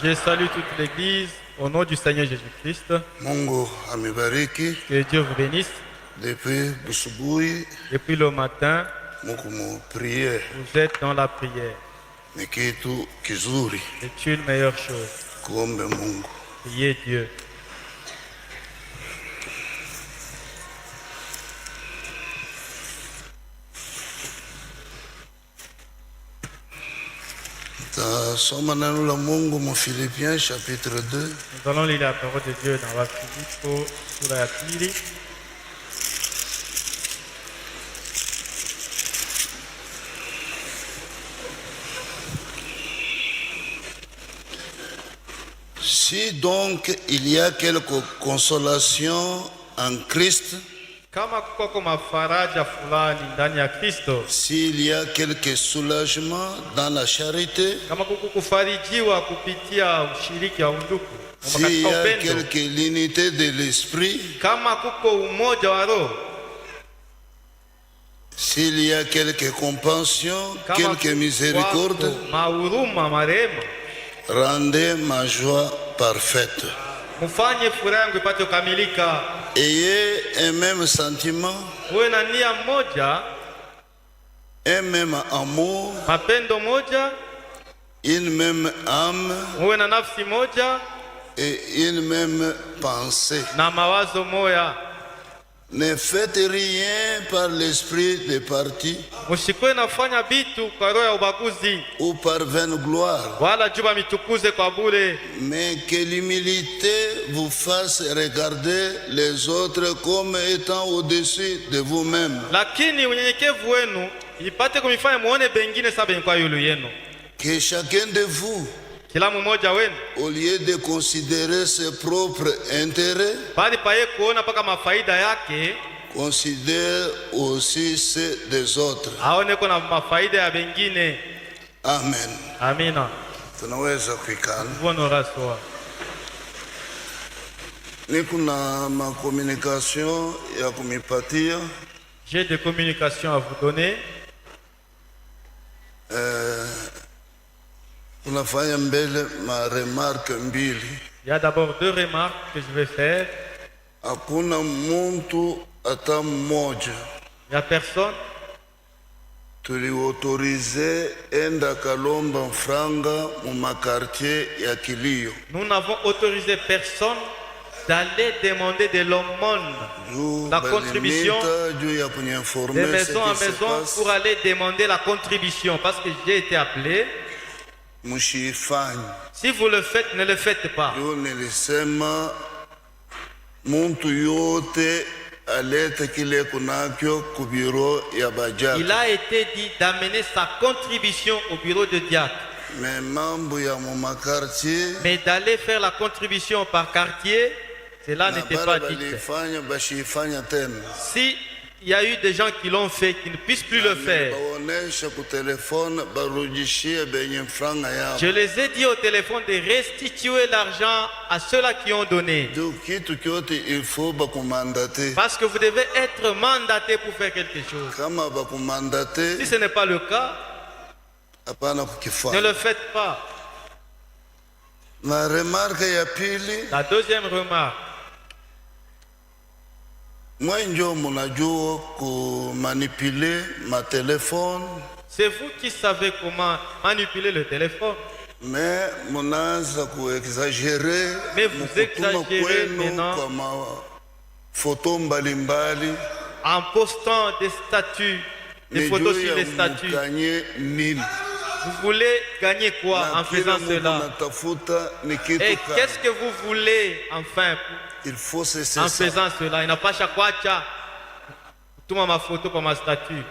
Je salue toute l'Église au nom du Seigneur Jésus-Christ. Que Dieu vous bénisse. Depuis le matin, vous êtes dans la prière. C'est une meilleure chose. Priez Dieu. Philippiens chapitre 2. Nous allons lire la parole de Dieu dans la Philippo sura ya pili. Si donc il y a quelque consolation en Christ, Kama kuko mafaraja fulani ndani ya Kristo, s'il y a quelque soulagement dans la charité, kama kuko kufarijiwa kupitia ushiriki wa undugu, s'il y a quelque unité de l'esprit, kama kuko umoja wa roho, s'il y a quelque compassion, quelque miséricorde, mahuruma, marehema, rendez ma joie parfaite. mufanye furaha yangu ipate kukamilika. Ayez un même sentiment, Uwe na nia moja, un même amour, mapendo moja, une même âme uwe na nafsi moja et une même pensée. na mawazo moya. Ne faites rien par l'esprit de parti Musikwe nafanya bitu kwa roho ya ubaguzi ou par vaine gloire, wala juba mitukuze kwa bure, mais que l'humilité vous fasse regarder les autres comme étant au-dessus de vous-même. lakini unyenyekevu wenu ipate kumifanya muone bengine sabe kwa yulu yenu. Que chacun de vous, Kila mmoja wenu au lieu de considérer ses propres intérêts, bali paye kuona paka mafaida yake, considère aussi ceux des autres. aone kuna mafaida ya bengine. Amen. Amina. Tunaweza kuikana. Bonne rasoir. Nikuna ma communication ya kumipatia. J'ai des communications à vous donner. Unafanya mbele ma remarque mbili. Il y a d'abord deux remarques que je vais faire. Hakuna muntu hata mmoja Il n'y a personne tuliautorize enda kalomba franga mu makartier ya kilio. Nous n'avons autorisé personne d'aller demander de l'aumône, la contribution de maison en maison pour aller demander la contribution, parce que j'ai été appelé. Si vous le faites, ne le faites pas. Il a été dit d'amener sa contribution au bureau de diacre. Mais d'aller faire la contribution par quartier, cela n'était pas dit. Si il y a eu des gens qui l'ont fait, qui ne puissent plus le faire, je les ai dit au téléphone de restituer l'argent à ceux-là qui ont donné. Parce que vous devez être mandaté pour faire quelque chose. Si ce n'est pas le cas, ne le faites pas. La deuxième remarque. Moi, je manipuler ma téléphone. C'est vous qui savez comment manipuler le téléphone. Mais vous exagérez maintenant en postant des statuts, des photos sur les statuts. Vous voulez gagner quoi en faisant cela? Et qu'est-ce que vous voulez enfin en faisant cela? Il n'a pas chaque fois tout ma photo pour ma statue.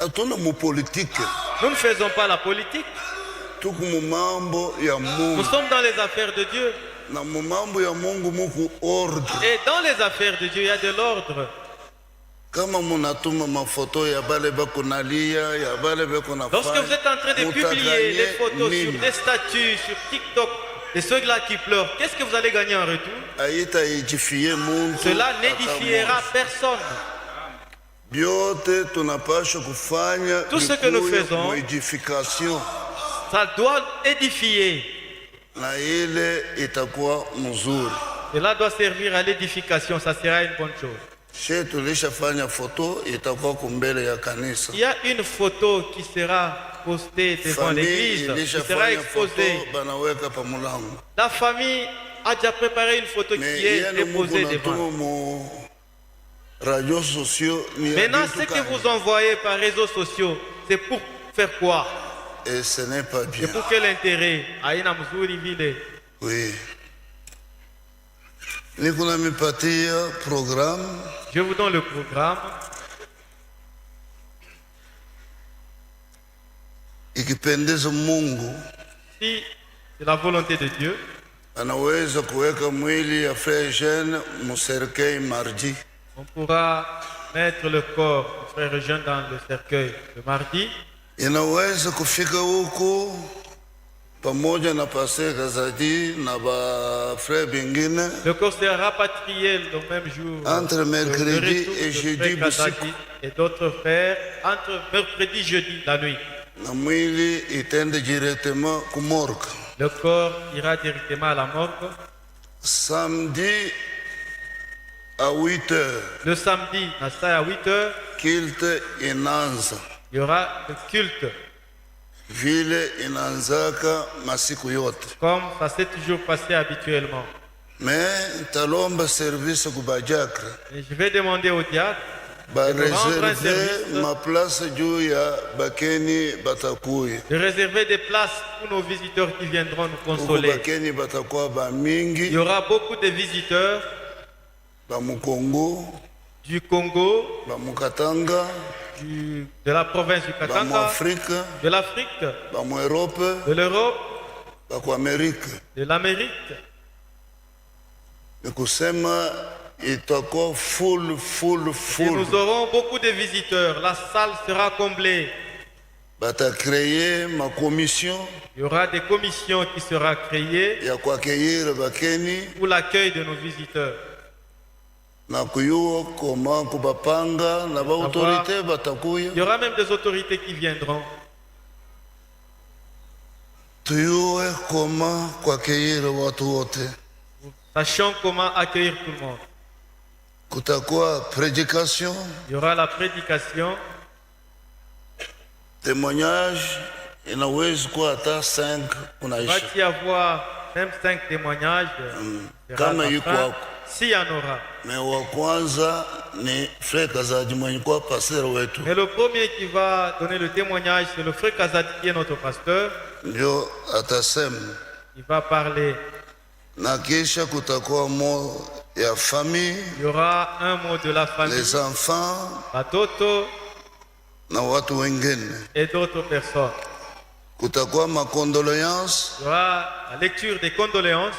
Nous ne faisons pas la politique. Nous sommes dans les affaires de Dieu. Et dans les affaires de Dieu, il y a de l'ordre. Lorsque vous êtes en train de publier les photos sur des statuts, sur TikTok, et ceux-là qui pleurent, qu'est-ce que vous allez gagner en retour? Cela n'édifiera personne. Tout ce que nous faisons, ça doit édifier. Cela doit servir à l'édification, ça sera une bonne chose. Il y a une photo qui sera postée devant l'église, qui sera exposée. La famille a déjà préparé une photo qui est déposée devant. Maintenant, ce que vous envoyez par réseaux sociaux, c'est pour faire quoi? Et ce n'est pas bien. C'est pour quel intérêt? Oui. Programme. Je vous donne le programme. Ikipendeza Mungu, si c'est la volonté de Dieu, anaweza kuweka mwili ya frère Jeune muserkei mardi. On pourra mettre le corps du frère Jeune dans le cercueil le mardi. Inaweza kufika huko pamoja na pasteur Kazadi na ba frère bengine. Le corps sera rapatrié le même jour. Entre mercredi et jeudi et d'autres frères entre mercredi et jeudi la nuit. Na mwili itende directement ku morgue. Le corps ira directement à la morgue. Samedi à 8 heures. Le samedi, à 8 heures. Culte inanza. Il y aura le culte. Vile inanzaka masiku yote. Comme ça s'est toujours passé habituellement. Mais talomba service ku badiacre. Je vais demander au diacre réserver ma place juu ya bakeni batakuya. De réserver des places pour nos visiteurs qui viendront nous consoler. Bakeni batakuwa ba mingi. Il y aura beaucoup de visiteurs du Congo, de la province du Katanga, de l'Afrique, de l'Europe, de l'Amérique. Et nous aurons beaucoup de visiteurs. La salle sera comblée. Il y aura des commissions qui seront créées pour l'accueil de nos visiteurs. Il y aura même des autorités qui viendront. Sachant comment accueillir tout le monde. Il y aura la prédication. Témoignage, il va y avoir même 5 témoignages. S'il y en aura. Mais le premier qui va donner le témoignage, c'est le frère Kazadi qui est notre pasteur. Il va parler. Il y aura un mot de la famille. Les enfants. Batoto. Et d'autres personnes. Il y aura la lecture des condoléances.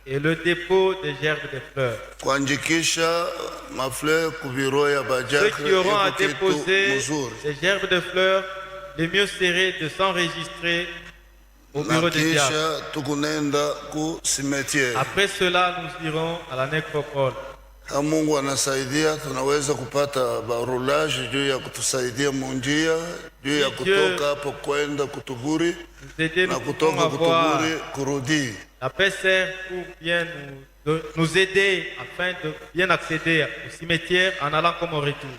Et le dépôt des gerbes de fleurs. Ceux qui auront à déposer des gerbes de fleurs, le mieux serait de s'enregistrer au bureau de diable. Après cela, nous irons à la nécropole. Mungu anasaidia, tunaweza kupata barulage juu ya kutusaidia munjia, juu ya kutoka hapo kwenda Kutuburi na kutoka Kutuburi kurudi. La paix sert pour bien nous aider afin de bien accéder au cimetière en allant comme au retour.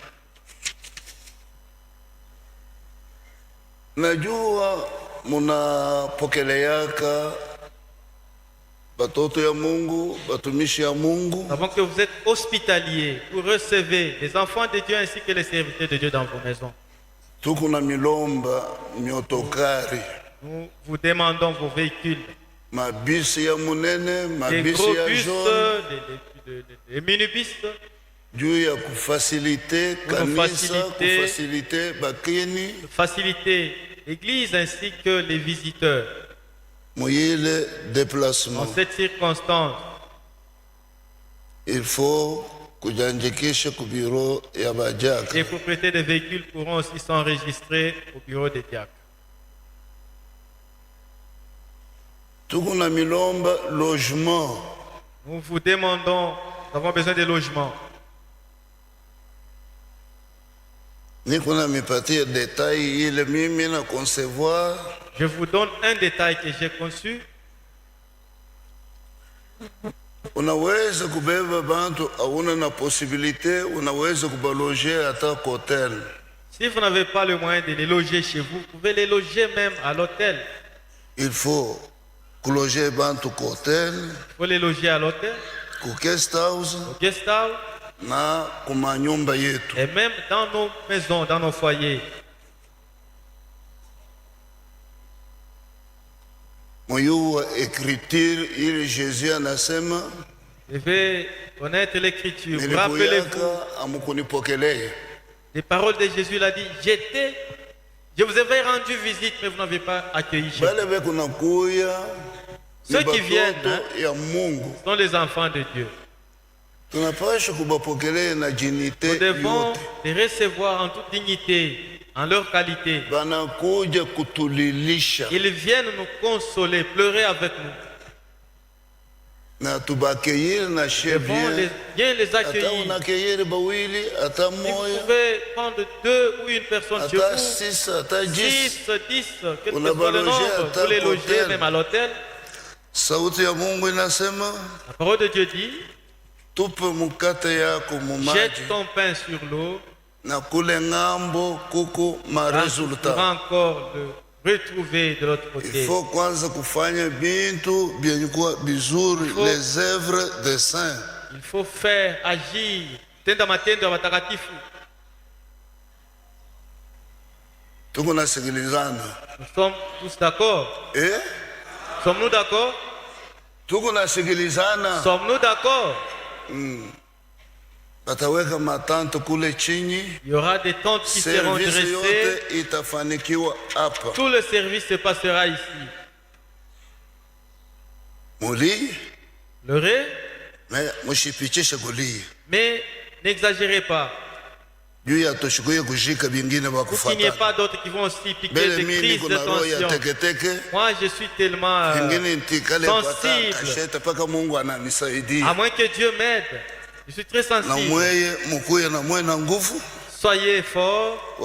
Najua munapokeleaka batoto ya Mungu, batumishi ya Mungu. Avant que vous êtes hospitaliers, vous recevez les enfants de Dieu ainsi que les serviteurs de Dieu dans vos maisons. Tukuna milomba miotokari. Nous vous demandons vos véhicules. Mabisi ya munene, mabisi ya jaune. Des minibus. Juu ya kufaciliter kanisa, kufaciliter bakeni. Faciliter l'église ainsi que les visiteurs. Déplacement. En cette circonstance, il faut les propriétaires des véhicules pourront aussi s'enregistrer au bureau des diacres. Logement. Nous vous demandons, nous avons besoin de logements. niko na mipatia detail ile mimi na concevoir. Je vous donne un détail que j'ai conçu. Unaweza kubeba bantu hauna na possibilité, unaweza kubaloger hata kwa hotel. Si vous n'avez pas le moyen de les loger chez vous, vous pouvez les loger même à l'hôtel. Il faut loger bantu kwa hotel. Il faut les loger à l'hôtel. Ku guest house. Au guest house. Na kuma nyumba yetu. Et même dans nos maisons, dans nos foyers. Moyo écriture il Jésus anasema. Je vais connaître l'écriture. Rappelez-vous. Les paroles de Jésus, il a dit, je vous avais rendu visite, mais vous n'avez pas accueilli chez vous. Ceux qui viennent sont les enfants de Dieu. Nous devons les recevoir en toute dignité, en leur qualité. Ils viennent nous consoler, pleurer avec nous. Na tubakeir na chebien bien les accueillir. Si vous pouvez prendre 2 ou une personne chez vous, 6, 10, quel que soit le nombre, vous les loger même à l'hôtel. La parole de Dieu dit, jette ton pain sur l'eau, tu vas encore le retrouver de l'autre côté. Il faut kwanza kufanya bintu byenye bizuri, les œuvres des saints. Il faut faire agir tenda matendo ya watakatifu. Tuko nasikilizana. Nous sommes tous d'accord. Sommes-nous d'accord? Tuko nasikilizana. Sommes-nous d'accord? Il y aura des tentes qui seront dressées. Tout le service se passera ici. Le ré. Mais n'exagérez pas. Pour qu'il n'y ait pas d'autres qui vont aussi piquer des crises de tension. Moi, je suis tellement sensible. À moins que Dieu m'aide. Je suis très sensible. Soyez forts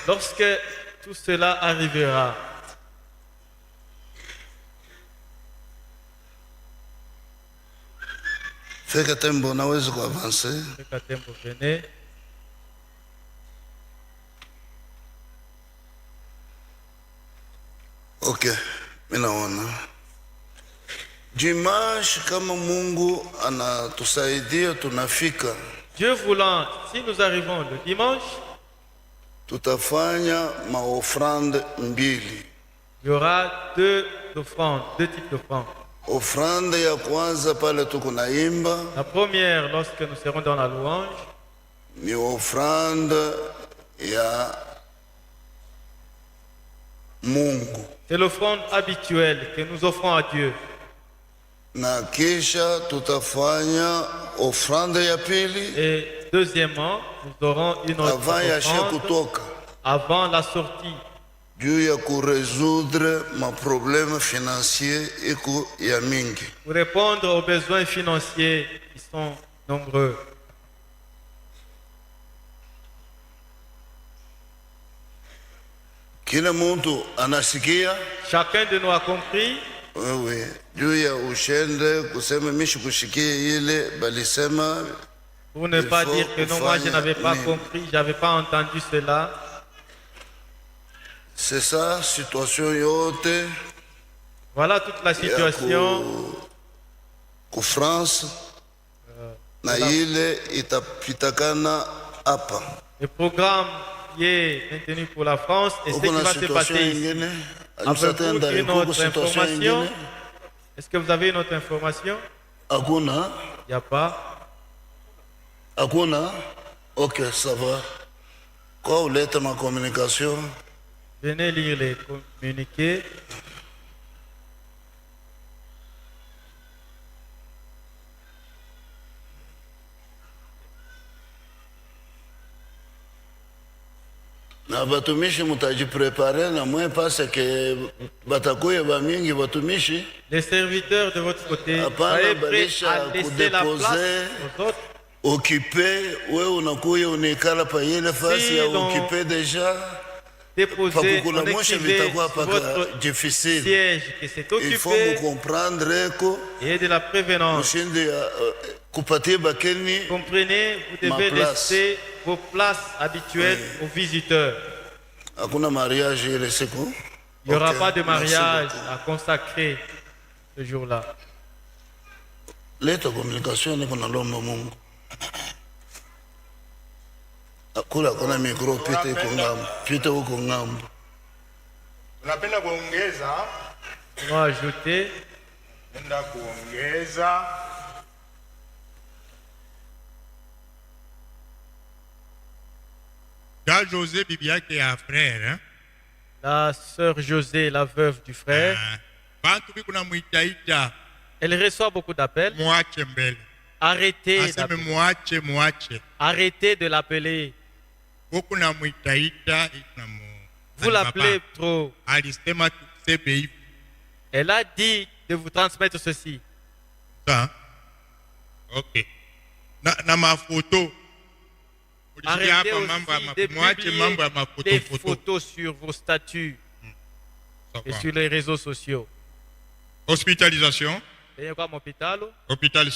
lorsque tout cela arrivera. Fais tempo, naweza kuavancer. Fais tempo, venez. Ok, minaona. Dimanche kama Mungu anatusaidia tunafika. Dieu voulant, si nous arrivons le dimanche, tutafanya maofrande mbili. Il y aura 2 offrandes, 2 types d'offrandes. Offrande ya kwanza pale tuko naimba. La première, lorsque nous serons dans la louange, ni offrande ya Mungu. C'est l'offrande habituelle que nous offrons à Dieu. Na kisha tutafanya offrande ya pili. Et deuxièmement, nous aurons une autre offrande avant la sortie. Dieu ya résoudre ma problème financier iko ya mingi. Pour répondre aux besoins financiers qui sont nombreux. Kila muntu anasikia. Chacun de nous a compris. Oui, Dieu ya ushende kusema mishi kushikia ile balisema. Pour ne pas dire que non, moi je n'avais pas compris, j'avais pas entendu cela. C'est ça, situation yote. Voilà toute la situation. Ku France. Na ile itapitakana hapa. Le programme qui est maintenu pour la France et ce qui va se passer ici. Avez-vous une autre information? Est-ce que vous avez une autre information? Akuna. Il n'y a pas. Akuna. Ok, ça va. Quoi, vous l'êtes ma communication? Venez lire les communiqués. Na batumishi mutajiprepare na mwe parce que batakuya ba mingi batumishi. Les serviteurs de votre côté, soyez prêts à laisser la place aux autres. occupé, wewe unakuya unikala pa ile fasi ya occupé déjà. Déposer, on écrivait votre difficile. siège que c'est occupé. Il faut me comprendre et de la prévenance. Comprenez, vous devez laisser vos places habituelles aux visiteurs. Il n'y aura pas de mariage à consacrer ce jour-là. Leta communication ni kuna lomba Mungu. Akula kuna micro pite kungambo. Pite huko ngambo. Unapenda kuongeza? On va ajouter. Nenda kuongeza. Da José bibi yake ya frère, hein? La sœur José, la veuve du frère. Bantu bikuna muitaita. Elle reçoit beaucoup d'appels. Arrêtez Arrêtez de l'appeler. Vous l'appelez trop. Elle a dit de vous transmettre ceci. Ok. Na ma photo. Arrêtez aussi de publier des photos sur vos statuts et sur les réseaux sociaux. Hospitalisation. Hôpital. Hôpital